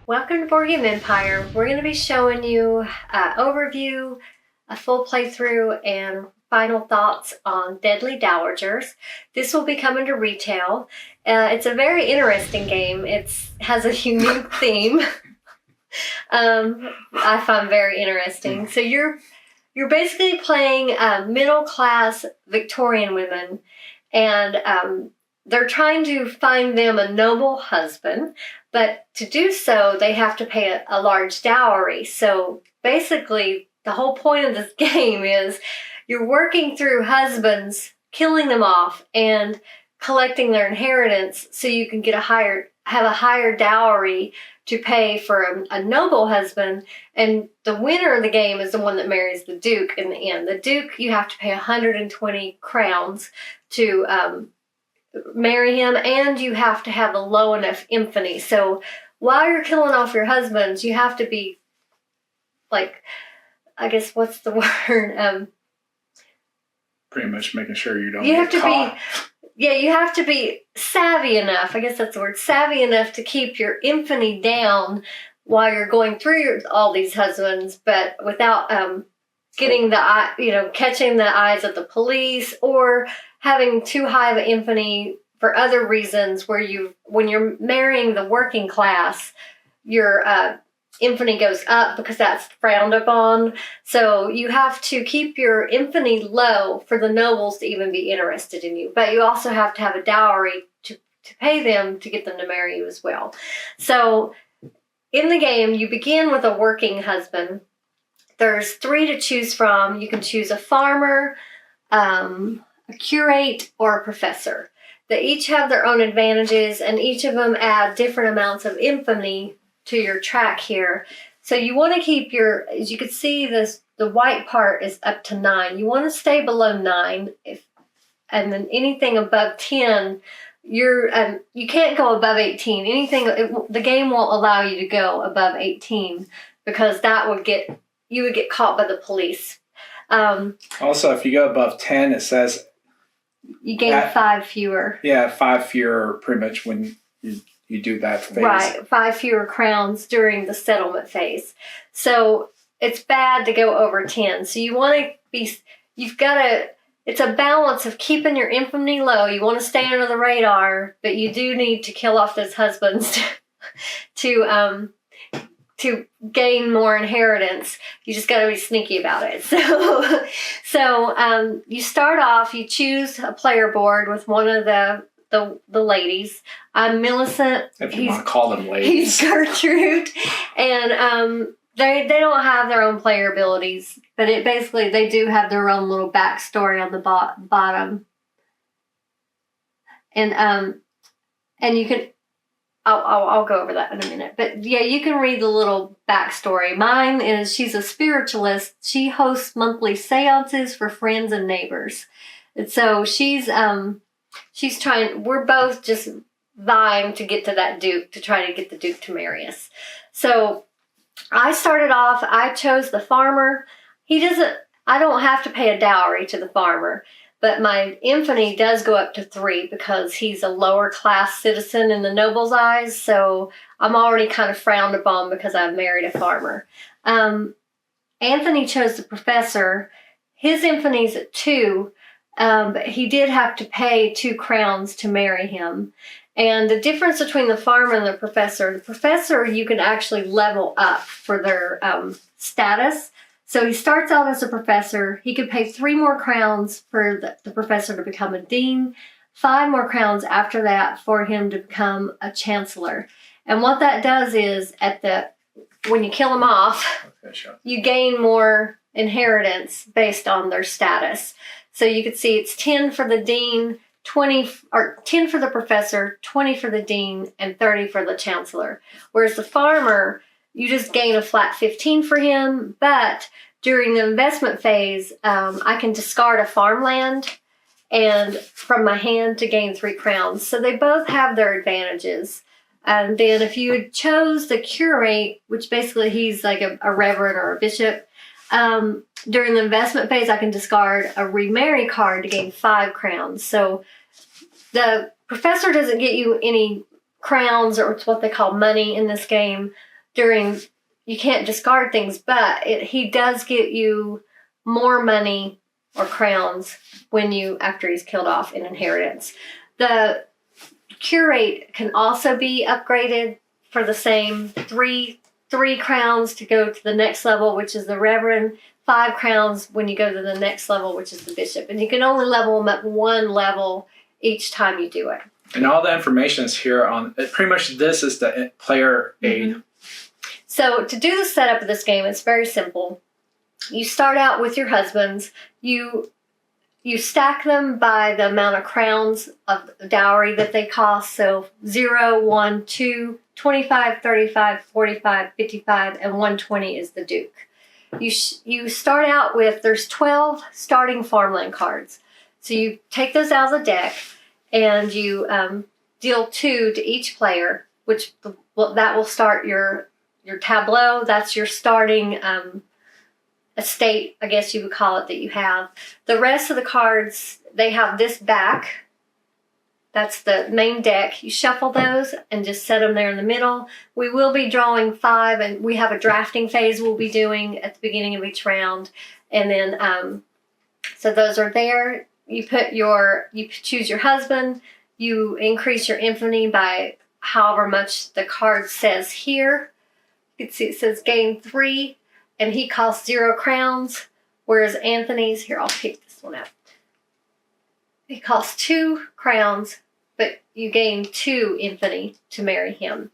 Welcome to Board Game Empire. We're going to be showing you an overview, a full playthrough, and final thoughts on Deadly Dowagers. This will be coming to retail. It's a very interesting game. It has a unique theme. I find very interesting. So you're basically playing middle-class Victorian women, and they're trying to find them a noble husband, but to do so, they have to pay a large dowry. So basically, the whole point of this game is you're working through husbands, killing them off, and collecting their inheritance so you can get have a higher dowry to pay for a noble husband. And the winner of the game is the one that marries the Duke in the end. The Duke, you have to pay 120 crowns to marry him, and you have to have a low enough infamy. So while you're killing off your husbands, you have to be like, I guess, what's the word? Pretty much making sure you don't you get have to caught. you have to be savvy enough, I guess that's the word, savvy enough to keep your infamy down while you're going through all these husbands, but without getting catching the eyes of the police or having too high of an infamy for other reasons where when you're marrying the working class, your infamy goes up because that's frowned upon. So you have to keep your infamy low for the nobles to even be interested in you. But you also have to have a dowry to pay them to get them to marry you as well. So in the game, you begin with a working husband. There's 3 to choose from. You can choose a farmer, a curate, or a professor. They each have their own advantages, and each of them add different amounts of infamy to your track here. So you want to keep as you can see, the white part is up to 9. You want to stay below 9, and then anything above 10, you can't go above 18. The game won't allow you to go above 18 because you would get caught by the police. Also, if you go above 10, it says you gain 5 fewer. Yeah, 5 fewer pretty much when you do that phase. Right, 5 fewer crowns during the settlement phase. So it's bad to go over 10. So it's a balance of keeping your infamy low. You want to stay under the radar, but you do need to kill off those husbands to gain more inheritance. You just got to be sneaky about it. So you start off, you choose a player board with one of the ladies. I'm Millicent. If you want to call them ladies. He's Gertrude. And they don't have their own player abilities, but they do have their own little backstory on the bottom. And you can, I'll go over that in a minute. But yeah, you can read the little backstory. Mine is she's a spiritualist. She hosts monthly seances for friends and neighbors. And so we're both just vying to get to that Duke, to try to get the Duke to marry us. So I started off, I chose the farmer. I don't have to pay a dowry to the farmer, but my infamy does go up to 3 because he's a lower class citizen in the noble's eyes. So I'm already kind of frowned upon because I've married a farmer. Anthony chose the professor. His infamy's at 2. But he did have to pay 2 crowns to marry him. And the difference between the farmer and the professor, you can actually level up for their status. So he starts out as a professor. He could pay 3 more crowns for the professor to become a dean, 5 more crowns after that for him to become a chancellor. And what that does is when you kill them off, you gain more inheritance based on their status. So you can see it's 10 for the dean, 10 for the professor, 20 for the dean, and 30 for the chancellor. Whereas the farmer, you just gain a flat 15 for him, but during the investment phase, I can discard a farmland and from my hand to gain 3 crowns. So they both have their advantages. And then if you chose the curate, which basically he's like a reverend or a bishop, during the investment phase, I can discard a remarry card to gain 5 crowns. So the professor doesn't get you any crowns, or it's what they call money in this game. you can't discard things, but he does get you more money or crowns after he's killed off in inheritance. The curate can also be upgraded for the same three crowns to go to the next level, which is the reverend, 5 crowns when you go to the next level, which is the bishop. And you can only level them up 1 level each time you do it. And all the information is here on, pretty much this is the player aid. So to do the setup of this game, it's very simple. You start out with your husbands. You stack them by the amount of crowns of dowry that they cost. So 0, 1, 2, 25, 35, 45, 55, and 120 is the duke. You start out with, there's 12 starting farmland cards. So you take those out of the deck and you deal 2 to each player, which that will start your tableau. That's your starting estate, I guess you would call it, that you have. The rest of the cards, they have this back. That's the main deck. You shuffle those and just set them there in the middle. We will be drawing 5, and we have a drafting phase we'll be doing at the beginning of each round. And then, so those are there. You choose your husband. You increase your infamy by however much the card says here. You can see it says gain 3, and he costs 0 crowns, whereas Anthony's, here, I'll pick this one up. He costs 2 crowns, but you gain 2 infamy to marry him.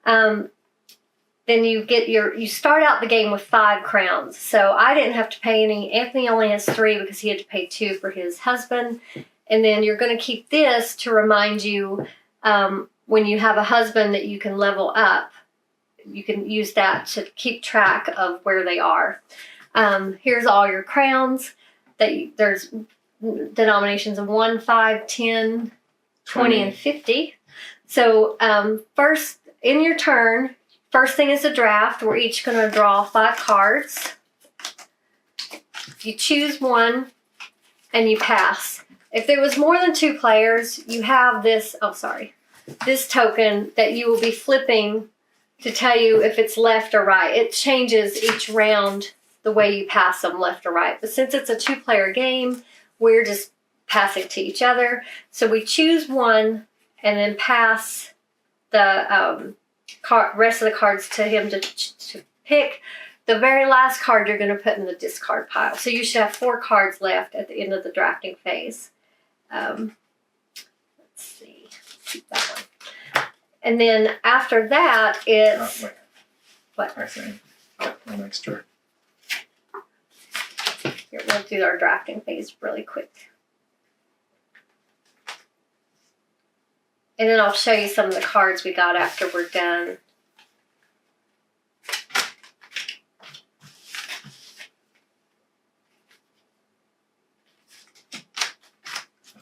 Then you start out the game with 5 crowns. So I didn't have to pay any. Anthony only has 3 because he had to pay 2 for his husband. And then you're going to keep this to remind you when you have a husband that you can level up. You can use that to keep track of where they are. Here's all your crowns. There's denominations of 1, 5, 10, 20, and 50. So first, in your turn, first thing is a draft. We're each going to draw 5 cards. You choose one, and you pass. If there was more than 2 players, you have this token that you will be flipping to tell you if it's left or right. It changes each round the way you pass them, left or right. But since it's a 2-player game, we're just passing to each other. So we choose one and then pass the rest of the cards to him to pick. The very last card you're going to put in the discard pile. So you should have 4 cards left at the end of the drafting phase. Let's see. Keep that one. And then after that, it's... what? I think one extra. Here, we'll do our drafting phase really quick. And then I'll show you some of the cards we got after we're done.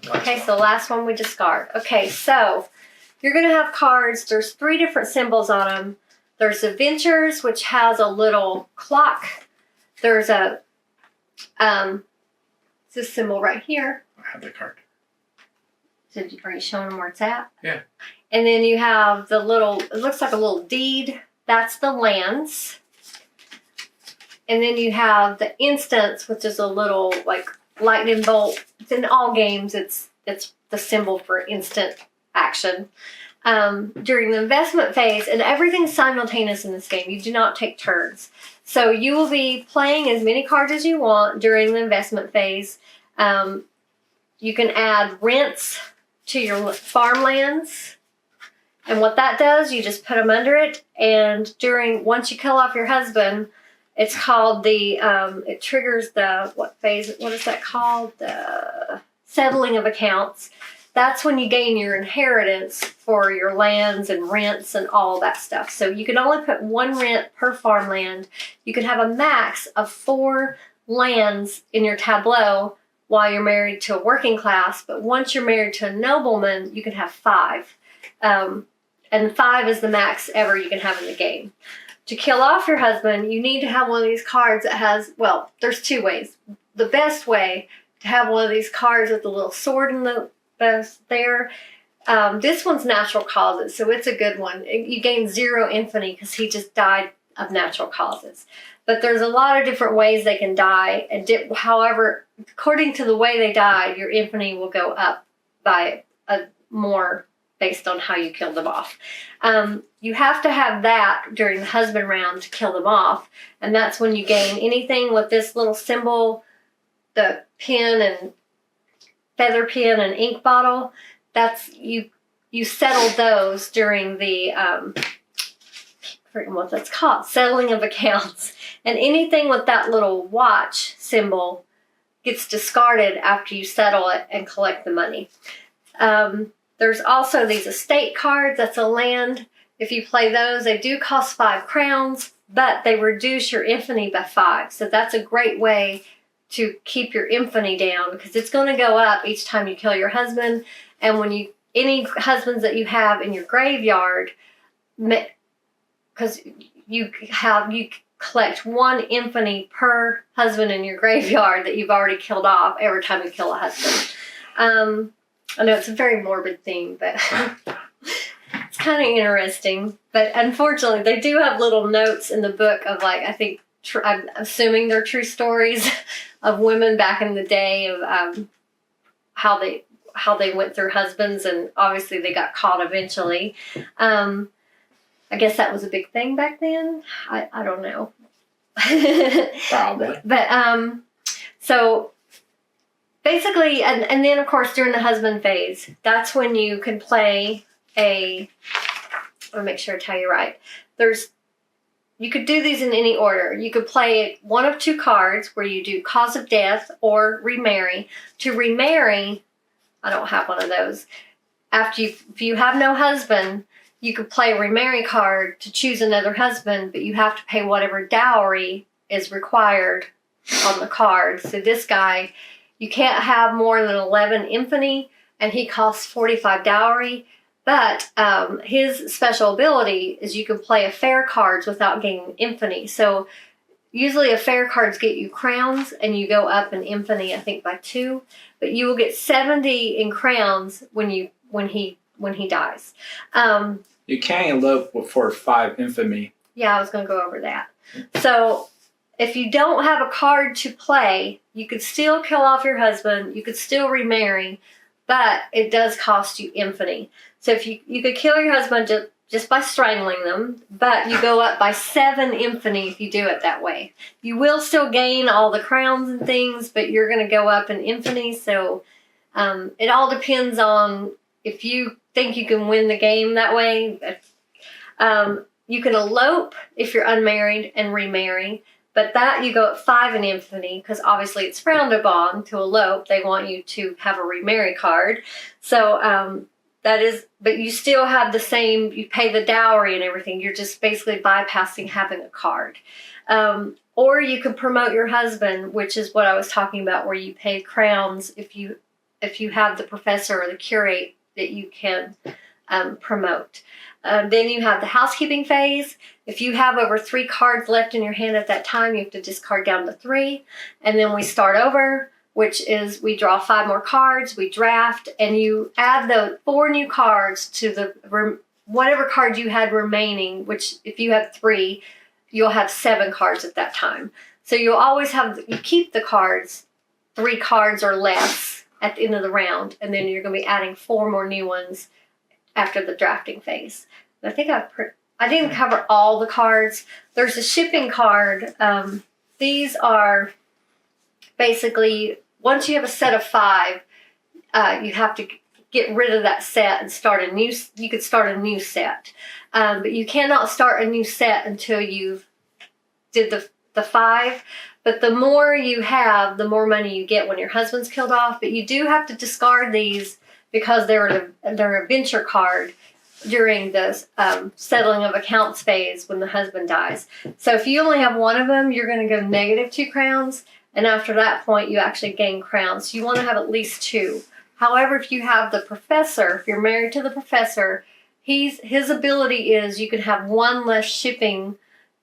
Okay, so the last one we discard. Okay, so you're going to have cards. There's 3 different symbols on them. There's Adventures, which has a little clock. There's this symbol right here. I have the card. Are you showing them where it's at? Yeah. And then you have the little, it looks like a little deed. That's the lands. And then you have the instance, which is a little like lightning bolt. It's in all games. It's the symbol for instant action. During the investment phase, and everything's simultaneous in this game. You do not take turns. So you will be playing as many cards as you want during the investment phase. You can add rents to your farmlands. And what that does, you just put them under it. And once you kill off your husband, it's called it triggers what is that called? The settling of accounts. That's when you gain your inheritance for your lands and rents and all that stuff. So you can only put 1 rent per farmland. You can have a max of 4 lands in your tableau while you're married to a working class. But once you're married to a nobleman, you can have 5. And 5 is the max ever you can have in the game. To kill off your husband, you need to have one of these cards that has, well, there's 2 ways. The best way to have one of these cards with the little sword in the there This one's natural causes, so it's a good one. You gain 0 infamy because he just died of natural causes. But there's a lot of different ways they can die, and however, according to the way they died, your infamy will go up by more based on how you killed them off. You have to have that during the husband round to kill them off, and that's when you gain anything with this little symbol, the pen and feather pen and ink bottle. That's you settle those during the what that's called, settling of accounts. And anything with that little watch symbol gets discarded after you settle it and collect the money. There's also these estate cards. That's a land. If you play those, they do cost 5 crowns, but they reduce your infamy by 5. So that's a great way to keep your infamy down, because it's going to go up each time you kill your husband. And when any husbands that you have in your graveyard, because you collect 1 infamy per husband in your graveyard that you've already killed off every time you kill a husband. I know it's a very morbid thing, but it's kind of interesting. But unfortunately, they do have little notes in the book of, like, I think, I'm assuming they're true stories of women back in the day of how they went through husbands, and obviously they got caught eventually. I guess that was a big thing back then. I don't know. Probably. But so basically, and then of course during the husband phase, that's when you can play I'll make sure I tell you right. You could do these in any order. You could play 1 of 2 cards where you do cause of death or remarry. To remarry, I don't have one of those. If you have no husband, you could play a remarry card to choose another husband, but you have to pay whatever dowry is required on the card. So this guy, you can't have more than 11 infamy, and he costs 45 dowry. But his special ability is you can play affair cards without gaining infamy. So usually affair cards get you crowns, and you go up in infamy, I think, by 2. But you will get 70 in crowns when he dies. You can elope for 5 infamy. Yeah, I was going to go over that. So if you don't have a card to play, you could still kill off your husband. You could still remarry, but it does cost you infamy. So if you could kill your husband just by strangling them, but you go up by 7 infamy if you do it that way. You will still gain all the crowns and things, but you're going to go up in infamy. So it all depends on if you think you can win the game that way. You can elope if you're unmarried and remarry, but that you go at 5 in infamy, because obviously it's frowned upon to elope. They want you to have a remarry card. So but you still have the same, you pay the dowry and everything. You're just basically bypassing having a card. Or you could promote your husband, which is what I was talking about, where you pay crowns if you have the professor or the curate that you can promote. Then you have the housekeeping phase. If you have over 3 cards left in your hand at that time, you have to discard down to 3. And then we start over, which is we draw 5 more cards, we draft, and you add the 4 new cards to whatever card you had remaining, which if you have 3, you'll have 7 cards at that time. So you'll always you keep the cards, 3 cards or less at the end of the round, and then you're going to be adding 4 more new ones after the drafting phase. And I think I didn't cover all the cards. There's a shipping card. These are basically, once you have a set of 5, you have to get rid of that set and you could start a new set. But you cannot start a new set until you've did the 5. But the more you have, the more money you get when your husband's killed off. But you do have to discard these because they're a venture card during the settling of accounts phase when the husband dies. So if you only have 1 of them, you're going to go negative 2 crowns. And after that point, you actually gain crowns. So you want to have at least 2. However, if you have the professor, if you're married to the professor, his ability is you can have 1 less shipping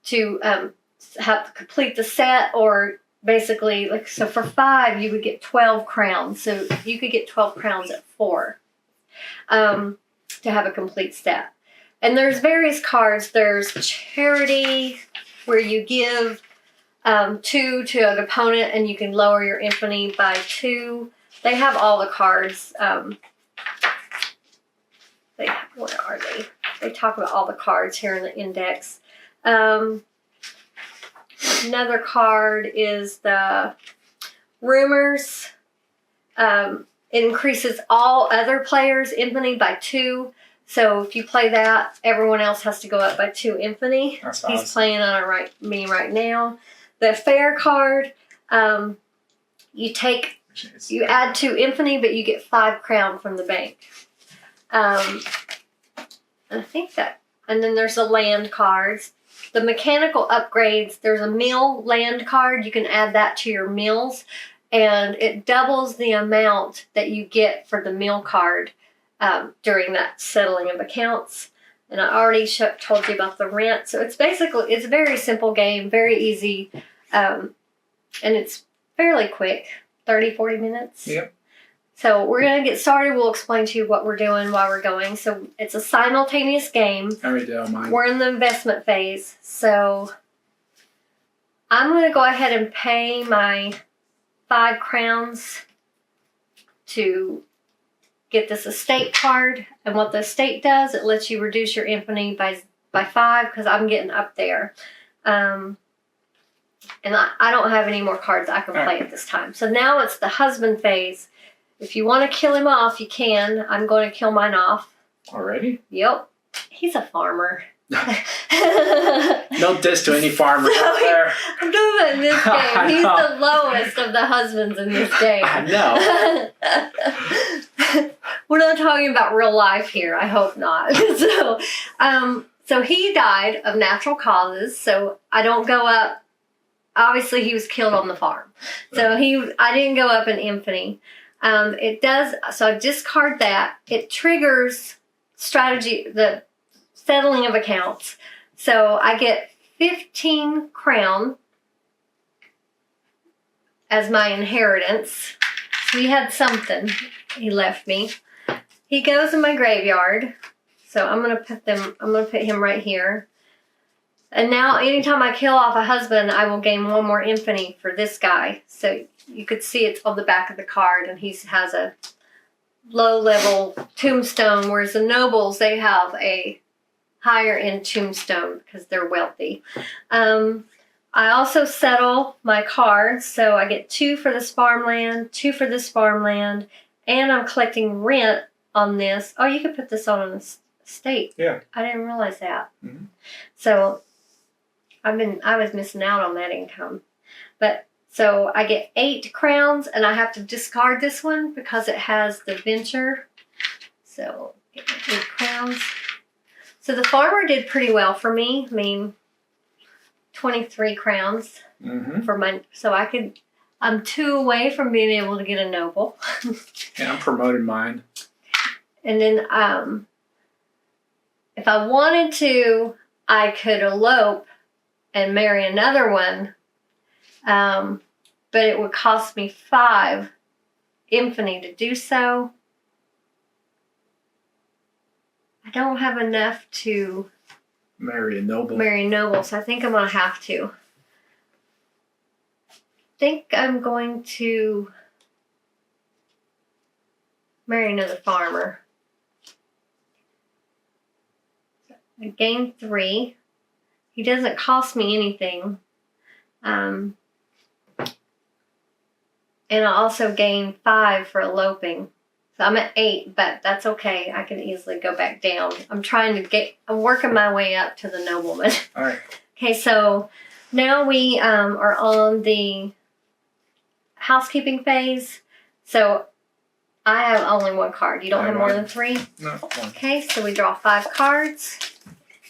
to have to complete the set, or basically, so for 5, you would get 12 crowns. So you could get 12 crowns at 4. to have a complete step. And there's various cards. There's charity, where you give 2 to an opponent and you can lower your infamy by 2. They have all the cards. Where are they? They talk about all the cards here in the index. Another card is the rumors. It increases all other players' infamy by 2. So if you play that, everyone else has to go up by 2 infamy. That's He's awesome. playing on me right now. The fair card, you add 2 infamy, but you get 5 crown from the bank. And I think that, and then there's the land cards. The mechanical upgrades, there's a mill land card. You can add that to your mills, and it doubles the amount that you get for the mill card during that settling of accounts. And I already told you about the rent. So it's a very simple game, very easy, and it's fairly quick, 30, 40 minutes. Yep. So we're going to get started. We'll explain to you what we're doing while we're going. So it's a simultaneous game. I already did all mine. We're in the investment phase. So I'm going to go ahead and pay my 5 crowns to get this estate card. And what the estate does, it lets you reduce your infamy by 5 because I'm getting up there. And I don't have any more cards I can play at this time. So now it's the husband phase. If you want to kill him off, you can. I'm going to kill mine off. Already? Yep. He's a farmer. No diss to any farmer out there. I'm talking about in this game. He's the lowest of the husbands in this game. I know. We're not talking about real life here. I hope not. So he died of natural causes. So I don't go up. Obviously, he was killed on the farm. So I didn't go up in infamy. It does. So I discard that. It triggers strategy, the settling of accounts. So I get 15 crown as my inheritance. So he had something he left me. He goes in my graveyard. So I'm gonna put him right here. And now anytime I kill off a husband, I will gain 1 more infamy for this guy. So you could see it's on the back of the card, and he has a low-level tombstone, whereas the nobles, they have a higher-end tombstone because they're wealthy. I also settle my cards, so I get 2 for this farmland, 2 for this farmland, and I'm collecting rent on this. Oh, you could put this on an estate. Yeah. I didn't realize that. Mm-hmm. So I was missing out on that income. But so I get 8 crowns, and I have to discard this one because it has the venture. So 8 crowns. So the farmer did pretty well for me. I mean, 23 crowns for my. So I'm 2 away from being able to get a noble. Yeah, I'm promoting mine. And then if I wanted to, I could elope and marry another one, but it would cost me 5 infamy to do so. I don't have enough to Marry a noble. So I think I'm going to have to. I think I'm going to marry another farmer. I gain 3. He doesn't cost me anything. And I also gain 5 for eloping. So I'm at 8, but that's okay. I can easily go back down. I'm working my way up to the nobleman. All right. Okay, so now we are on the housekeeping phase. So I have only 1 card. You don't have more than 3? No, 1. Okay, so we draw 5 cards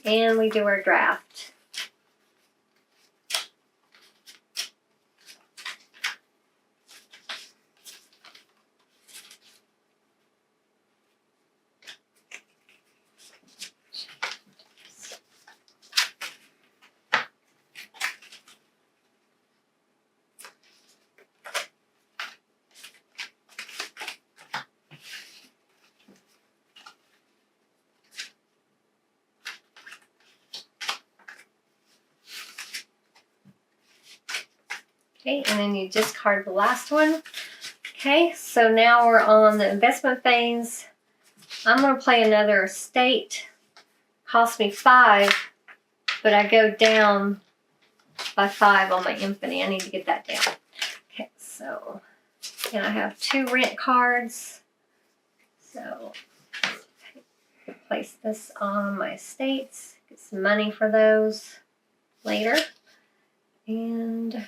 and we do our draft. Okay, and then you discard the last one. Okay, so now we're on the investment phase. I'm going to play another estate. Cost me 5, but I go down by 5 on my infinity. I need to get that down. Okay, so and I have 2 rent cards. So place this on my estates. Get some money for those later. And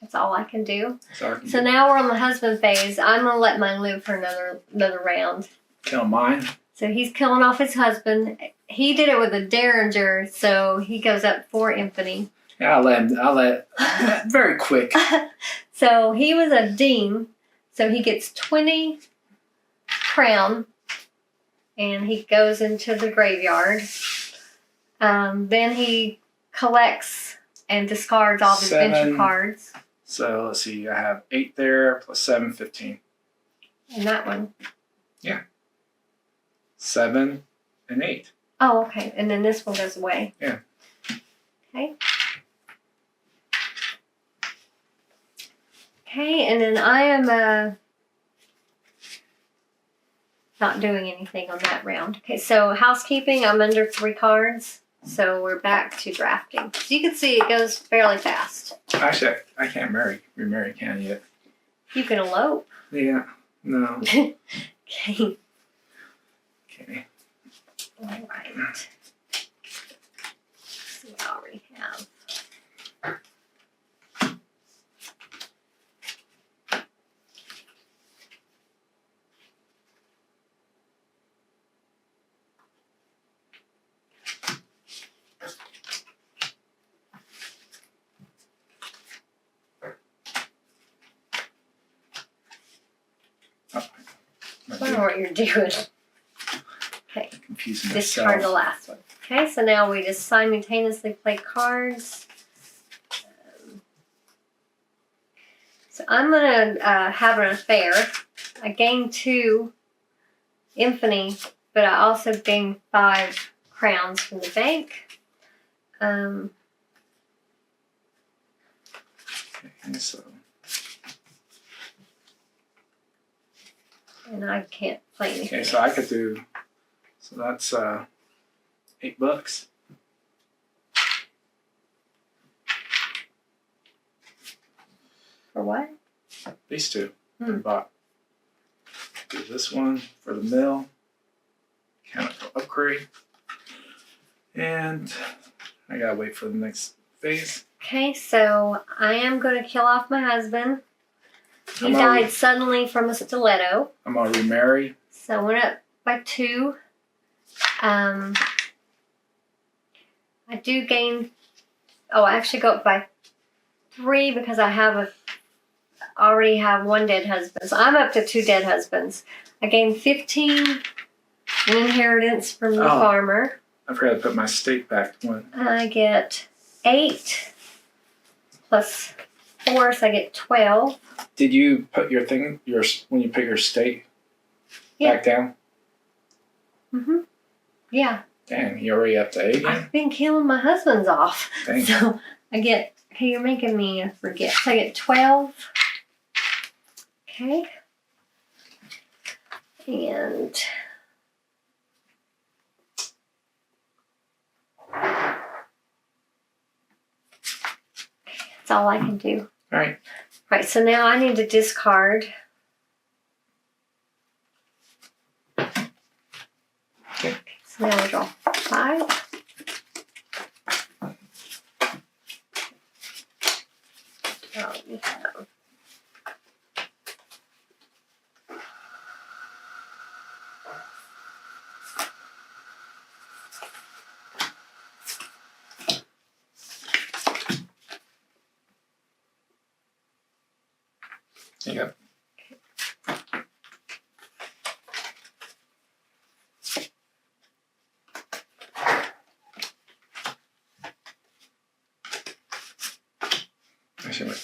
that's all I can do. So now we're on the husband phase. I'm going to let mine live for another round. Kill mine. So he's killing off his husband. He did it with a Derringer, so he goes up 4 infinity. Yeah, I'll let very quick. So he was a dean, so he gets 20 crown, and he goes into the graveyard. Then he collects and discards all his 7. venture cards. So let's see, I have 8 there, plus 7, 15. And that one. Yeah. 7 and 8. Oh, okay. And then this one goes away. Yeah. Okay. Okay, and then I am not doing anything on that round. Okay, so housekeeping, I'm under 3 cards. So we're back to drafting. So you can see it goes fairly fast. Actually, I can't remarry, can yet. You can elope. Yeah, no. Okay. Okay. All right. Let's see what I already have. I don't know what you're doing. Okay. Confusing Discard the myself. last one. Okay, so now we just simultaneously play cards. So I'm going to have an affair. I gain 2 infinity, but I also gain 5 crowns from the bank. Okay, so And I can't play anything. okay, so I could do. So that's $8. For what? These 2 I Hmm. bought. Do this one for the mill. Mechanical upgrade. And I gotta wait for the next phase. Okay, so I am going to kill off my husband. He I'm died already- suddenly from a stiletto. I'm gonna remarry. So I went up by 2. I do gain. Oh, I actually go up by 3 because I already have 1 dead husband. So I'm up to 2 dead husbands. I gain 15 inheritance from the farmer. I forgot to put my stake back to 1. I get 8 plus 4, so I get 12. Did you put your when you put your stake back down? Mm-hmm. Yeah. Dang, you already up to 8 again? I've been killing my husbands off. Dang. So I get, okay, you're making me forget. So I get 12. Okay. And that's all I can do. All right. Right, so now I need to discard. Okay. So now I draw 5. Oh, we have. There you go. Actually, wait.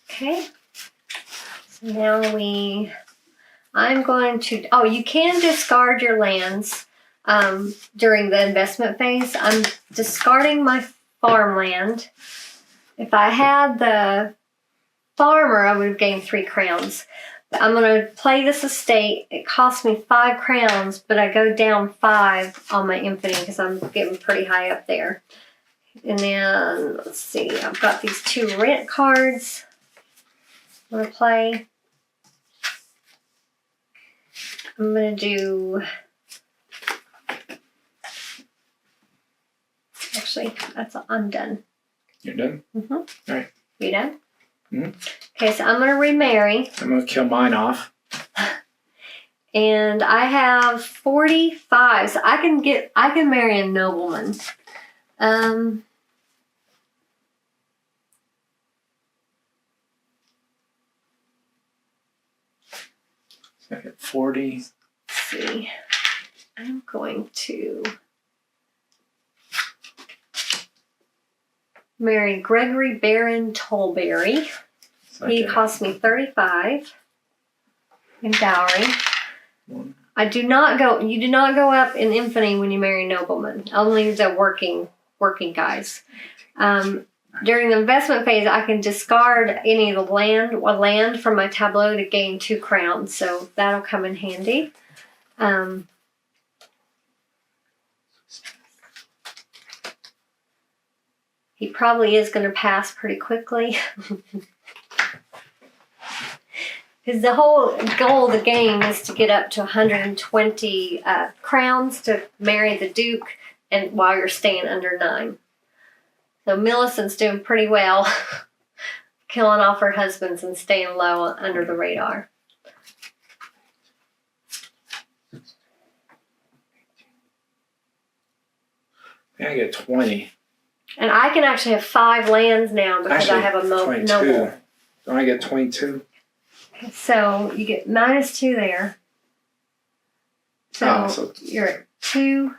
Okay. So now I'm going to, oh, you can discard your lands during the investment phase. I'm discarding my farmland. If I had the farmer, I would have gained 3 crowns. But I'm going to play this estate. It cost me 5 crowns, but I go down 5 on my infinity because I'm getting pretty high up there. And then, let's see, I've got these 2 rent cards I'm going to play. I'm going to do, actually, I'm done. You're done? Mm-hmm. All right. You done? Mm-hmm. Okay, so I'm going to remarry. I'm going to kill mine off. And I have 45, so I can marry a nobleman. I get 40. Let's see. I'm going to marry Gregory Baron Tolberry. He cost me 35 in dowry. You do not go up in infamy when you marry noblemen. Only the working guys. During the investment phase, I can discard any of the land from my tableau to gain 2 crowns. So that'll come in handy. He probably is going to pass pretty quickly. Because the whole goal of the game is to get up to 120 crowns to marry the Duke, and while you're staying under 9. So Millicent's doing pretty well, killing off her husbands and staying low under the radar. I get 20. And I can actually have 5 lands now because I have a noble. Don't I get 22? So you get -2 there. So you're at 2,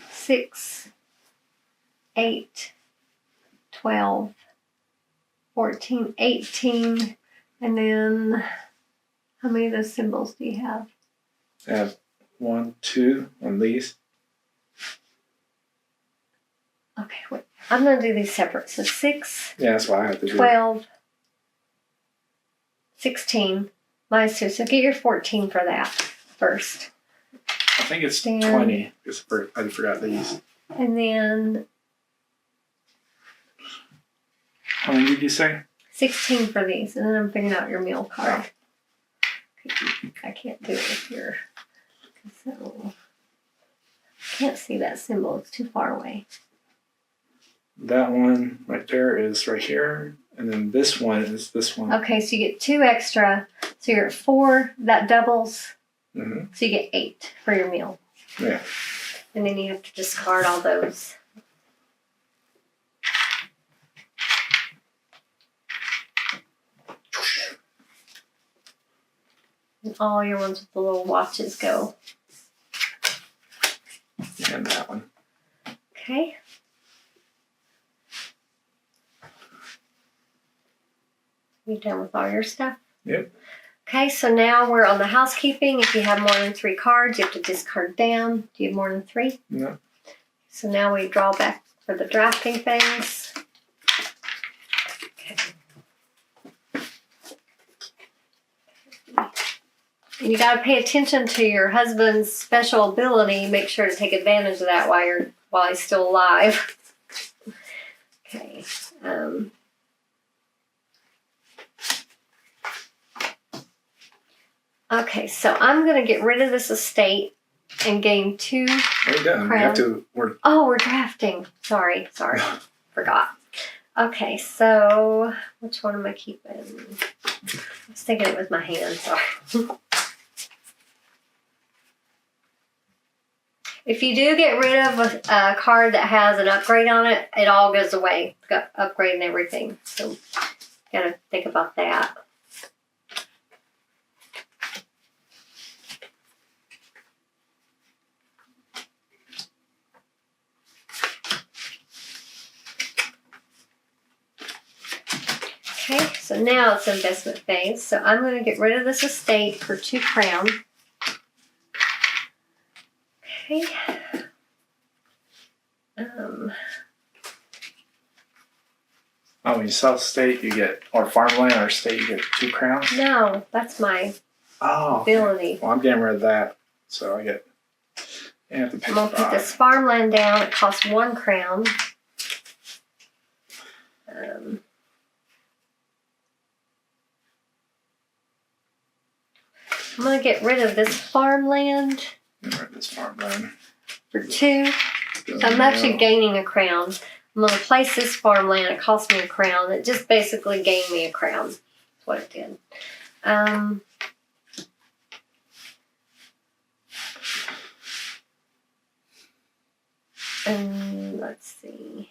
6, 8, 12, 14, 18, and then how many of those symbols do you have? I have 1, 2 on these. Okay, wait. I'm going to do these separate. So 6, Yeah, that's what I have to 12, 16, -2. So get your 14 for that first. I think it's 20 because I forgot these. And then How many did you say? 16 for these, and then I'm figuring out your meal card. I can't do it with your, so I can't see that symbol. It's too far away. That one right there is right here, and then this one is this one. Okay, so you get 2 extra. So you're at 4. That doubles. Mm-hmm. So you get 8 for your meal. Yeah. And then you have to discard all those. And all your ones with the little watches go. And that one. Okay. You done with all your stuff? Yep. Okay, so now we're on the housekeeping. If you have more than 3 cards, you have to discard down. Do you have more than 3? No. So now we draw back for the drafting phase. Okay. And you got to pay attention to your husband's special ability. Make sure to take advantage of that while he's still alive. Okay. Okay, so I'm going to get rid of this estate and gain 2 We're done. We have to. we're drafting. Sorry. Forgot. Okay, so which one am I keeping? I was thinking it was my hand. Sorry. If you do get rid of a card that has an upgrade on it, it all goes away. It's got upgrade and everything. So, gotta think about that. Okay, So now it's investment phase. So I'm going to get rid of this estate for 2 crown. Okay. Oh, when you sell estate, you get, or farmland or estate, you get 2 crowns? No, that's my Oh. ability. Well, I'm getting rid of that. So I get, you have to pay I'm going to put 5. this farmland down. It costs 1 crown. I'm going to get rid of this farmland Get rid of this farmland. for 2. So I'm actually gaining a crown. I'm going to place this farmland. It cost me a crown. It just basically gained me a crown. That's what it did. And let's see.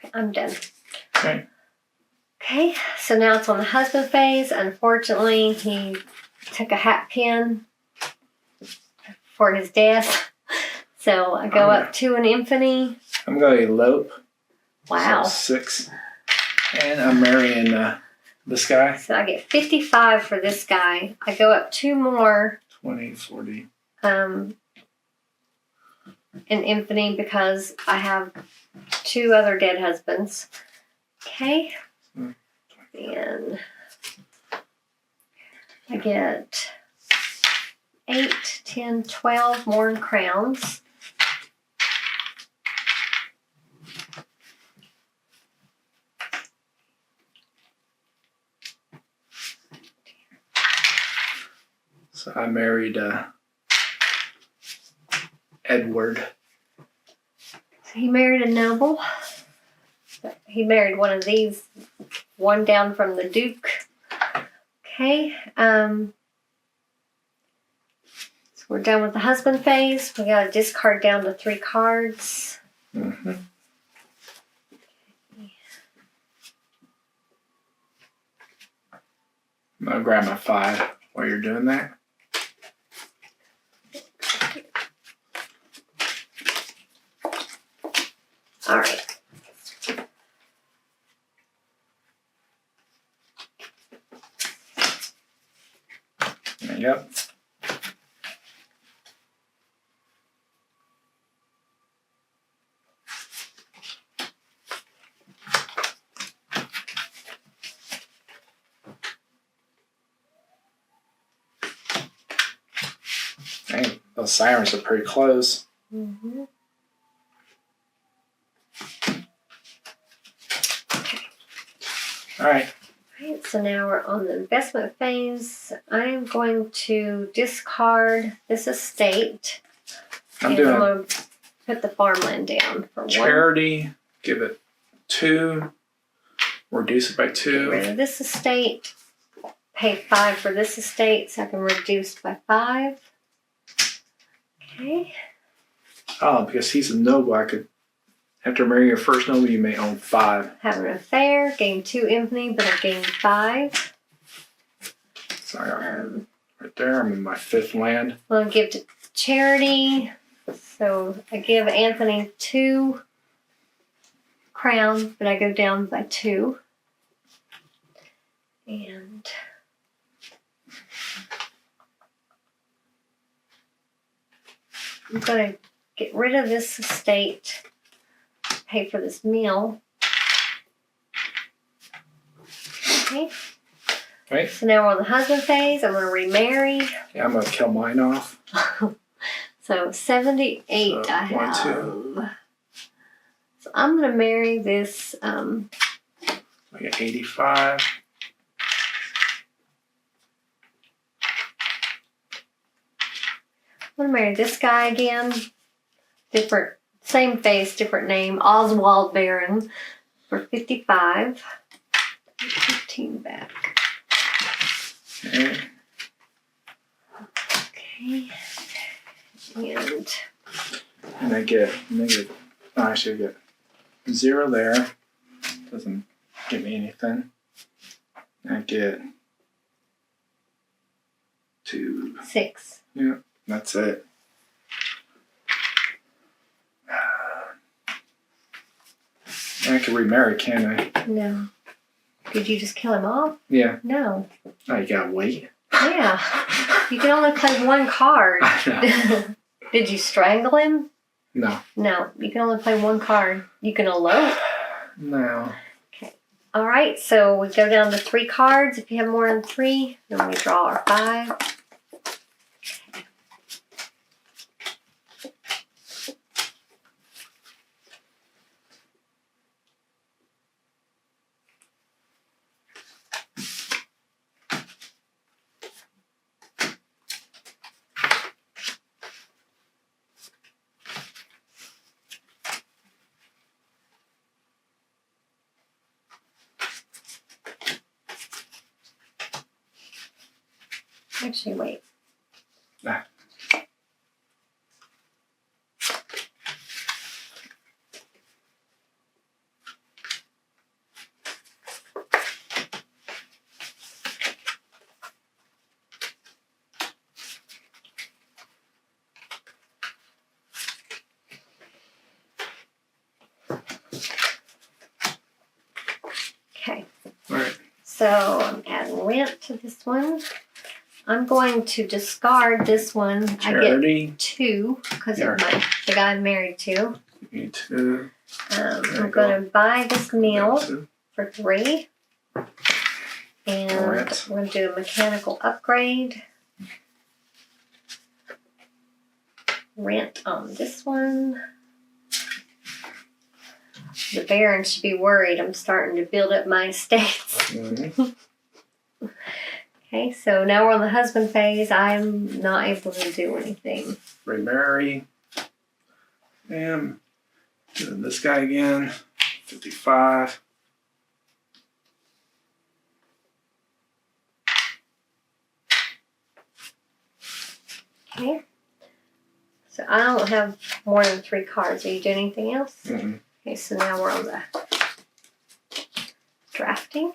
Okay, I'm done. Okay. Okay, so now it's on the husband phase. Unfortunately, he took a hat pin for his death. So I go up to an infamy. I'm going to elope. Wow. So 6. And I'm marrying this guy. So I get 55 for this guy. I go up 2 more 20, 40. in infamy because I have 2 other dead husbands. Okay. And I get 8, 10, 12 more crowns. So I married Edward. So he married a noble. He married one of these, one down from the Duke. Okay. So we're done with the husband phase. We got to discard down to 3 cards. Mm-hmm. I'm going to grab my 5 while you're doing that. All right. There you go. Dang, those sirens are pretty close. Mm-hmm. All right. Alright, so now we're on the investment phase. I'm going to discard this estate. I'm I'm doing going to put the farmland down for 1. charity. Give it 2. Reduce it by Get 2. rid of this estate. Pay 5 for this estate so I can reduce by 5. Okay. Oh, because he's a noble, I could, after marrying your first noble, you may own 5. Have an affair. Gain 2 infamy, but I gained 5. Sorry, right there, I'm in my 5th land. I'm going to give to charity. So I give Anthony 2 crowns, but I go down by 2. And I'm going to get rid of this estate, pay for this meal. Okay. Right? So now we're on the husband phase. I'm going to remarry. Yeah, I'm going to kill mine off. So 78 So, I have. 1, 2. So I'm going to marry this. I got 85. I'm going to marry this guy again. Different, same face, different name. Oswald Barron for 55. 15 back. Okay. Okay. And I get negative. No, actually, I get 0 there. Doesn't give me anything. I get 2. 6. Yeah, that's it. I can remarry, can't I? No. Did you just kill him off? Yeah. No. Oh, you gotta wait. Yeah. You can only play one card. Did you strangle him? No. No. You can only play one card. You can elope. No. Okay. All right. So we go down to 3 cards. If you have more than 3, then we draw our 5. Actually, wait. Ah. Okay. All right. So I'm adding rent to this one. I'm going to discard this one. Charity. I get 2 because Yeah. of the guy I'm married to. Me too. I'm going to buy this meal for 3. And Rent. we're going to do a mechanical upgrade. Rent on this one. The Baron should be worried. I'm starting to build up my estates. Mm-hmm. Okay, so now we're on the husband phase. I'm not able to do anything. Remarry. And doing this guy again. 55. Okay. So I don't have more than 3 cards. Are you doing anything else? Mm-hmm. Okay, so now we're on the drafting.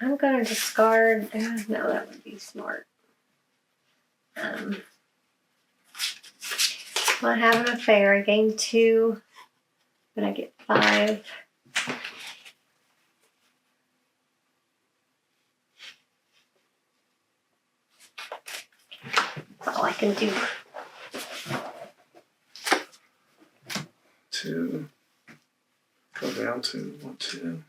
I'm going to discard. No, that would be smart. I have an affair. I gain 2, but I get 5. That's all I can do. 2. Go down to 1, 2.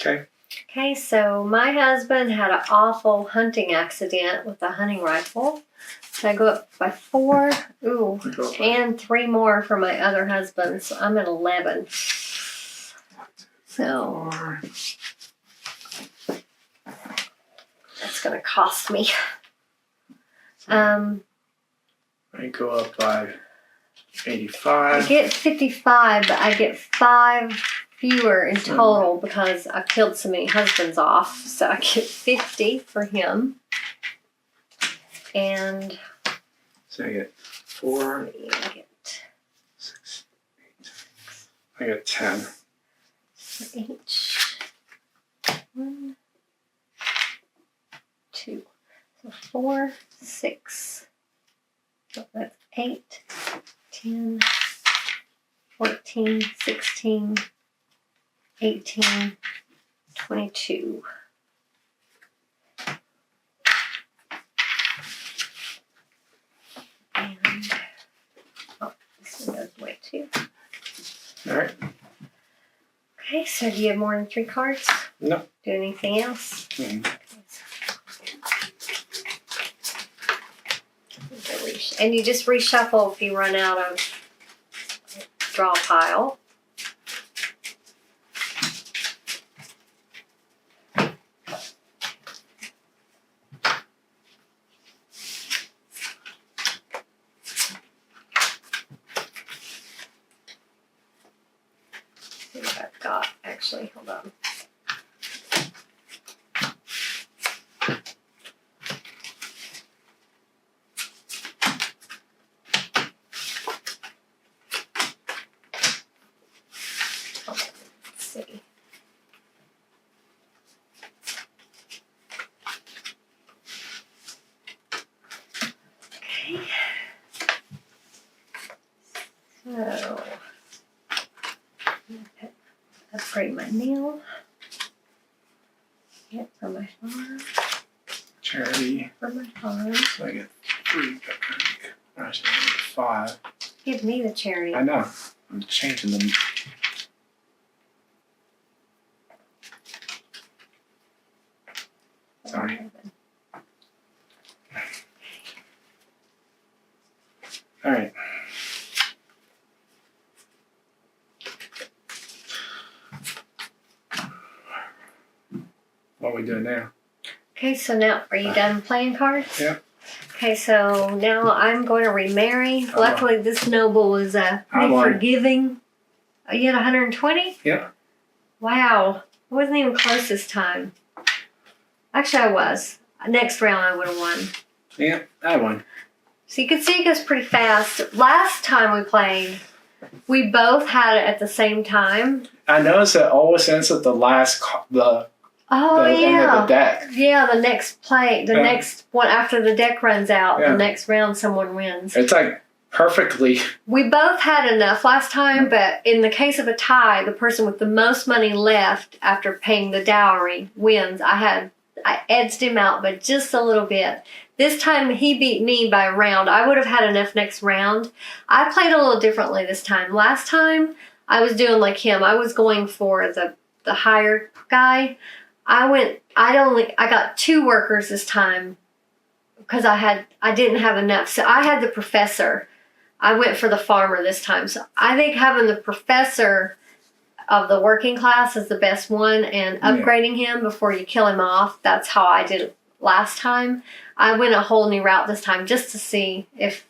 Okay. Okay, so my husband had an awful hunting accident with a hunting rifle. So I go up by 4. Ooh, and 3 more for my other husband. So I'm at 11. So that's going to cost me. I go up by 85. I get 55, but I get 5 fewer in total because I killed so many husbands off. So I get 50 for him. And So I get 4, I get 6, 8. I get 10. for each. 1, 2. So 4, 6. So that's 8, 10, 14, 16, 18, 22. And this one goes away too. All right. Okay, so do you have more than 3 cards? No. Do anything else? Mm-hmm. And you just reshuffle if you run out of draw pile. what I've got, actually. Hold on. Let's see. Okay. So, upgrade my nail. Get for my farm. Charity. For my farm. So I get 3. Actually, 5. Give me the charity. I know. I'm changing them. Sorry. All right. What are we doing now? Okay, so now, are you done playing cards? Yeah. Okay, so now I'm going to remarry. Oh. Luckily, this noble was pretty won. forgiving. Oh, you had 120? Yeah. Wow. I wasn't even close this time. Actually, I was. Next round, I would have won. Yeah, I won. So you can see it goes pretty fast. Last time we played, we both had it at the same time. I noticed it always ends at the last, the end of the deck. Yeah, the next play, next one after the deck runs out, the next round someone wins. It's like perfectly. We both had enough last time, but in the case of a tie, the person with the most money left after paying the dowry wins. I edged him out, but just a little bit. This time he beat me by a round. I would have had enough next round. I played a little differently this time. Last time I was doing like him. I was going for the higher guy. I got 2 workers this time because I didn't have enough. So I had the professor. I went for the farmer this time. So I think having the professor of the working class is the best one, and upgrading him before you kill him off. That's how I did it last time. I went a whole new route this time just to see if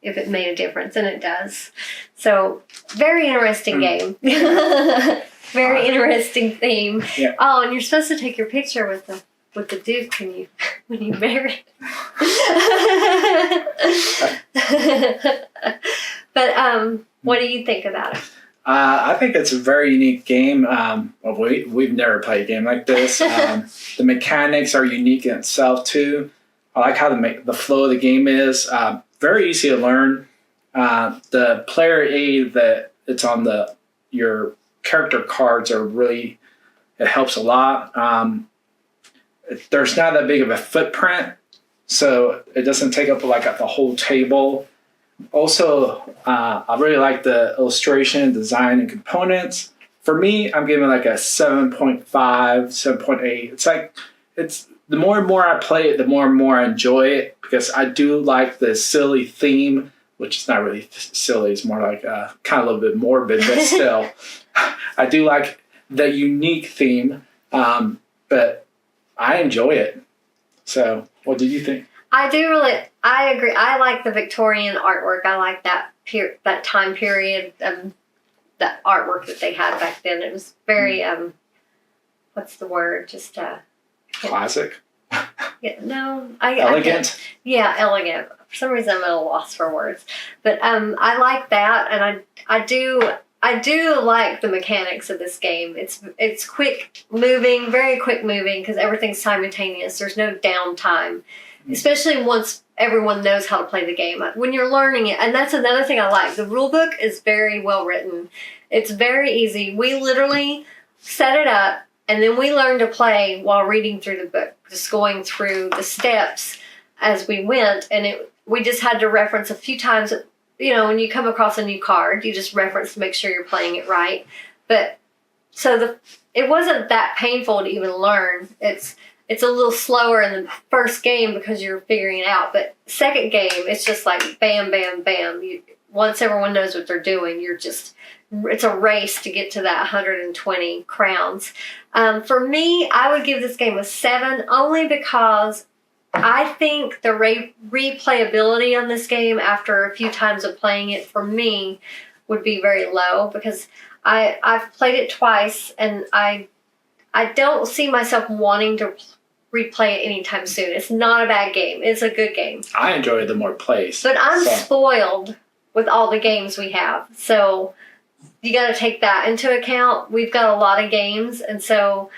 it made a difference, and it does. So very interesting game. Very interesting theme. Yeah. Oh, and you're supposed to take your picture with the Duke when you marry. But what do you think about it? I think it's a very unique game. We've never played a game like this. The mechanics are unique in itself too. I like how the flow of the game is. Very easy to learn. The player aid that it's on your character cards it helps a lot. There's not that big of a footprint, so it doesn't take up the whole table. Also, I really like the illustration, design, and components. For me, I'm giving like a 7.5, 7.8. It's the more and more I play it, the more and more I enjoy it, because I do like the silly theme, which is not really silly. It's more like kind of a little bit morbid, but still, I do like the unique theme, but I enjoy it. So, what did you think? I agree. I like the Victorian artwork. I like that time period, that artwork that they had back then. It was very, what's the word? Just, classic? Elegant? Elegant. For some reason I'm at a loss for words. But I like that, and I do like the mechanics of this game. It's quick moving, very quick moving, because everything's simultaneous. There's no downtime. Especially once everyone knows how to play the game. When you're learning it, and that's another thing I like. The rule book is very well written. It's very easy. We literally set it up, and then we learned to play while reading through the book, just going through the steps as we went. And we just had to reference a few times. When you come across a new card, you just reference to make sure you're playing it right. But so it wasn't that painful to even learn. It's a little slower in the first game because you're figuring it out. But second game, it's just like bam, bam, bam. Once everyone knows what they're doing, it's a race to get to that 120 crowns. For me, I would give this game a 7, only because I think the replayability on this game after a few times of playing it, for me, would be very low, because I've played it twice, and I don't see myself wanting to replay it anytime soon. It's not a bad game. It's a good game. I enjoy the more plays. But I'm spoiled with all the games we have. So you got to take that into account. We've got a lot of games, and so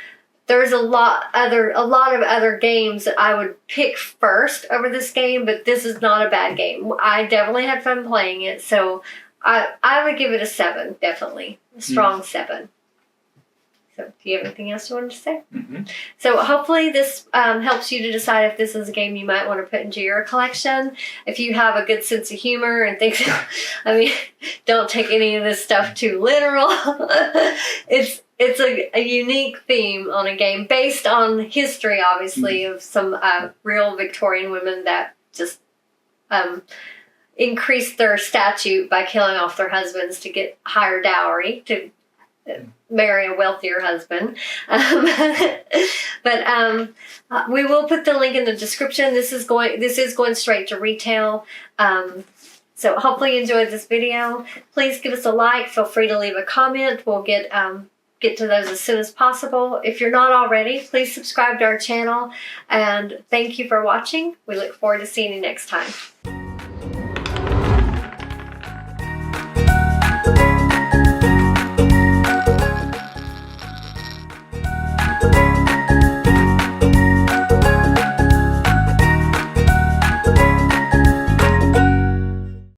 there's a lot of other games that I would pick first over this game, but this is not a bad game. I definitely had fun playing it, so I would give it a 7, definitely. A strong 7. So, do you have anything else you wanted to say? Mm-hmm. So, hopefully this helps you to decide if this is a game you might want to put into your collection. If you have a good sense of humor and things, I mean, don't take any of this stuff too literal. It's a unique theme on a game based on history, obviously, of some real Victorian women that just increased their statute by killing off their husbands to get higher dowry to marry a wealthier husband. But we will put the link in the description. This is going straight to retail. So hopefully you enjoyed this video. Please give us a like. Feel free to leave a comment. We'll get to those as soon as possible. If you're not already, please subscribe to our channel. And thank you for watching. We look forward to seeing you next time.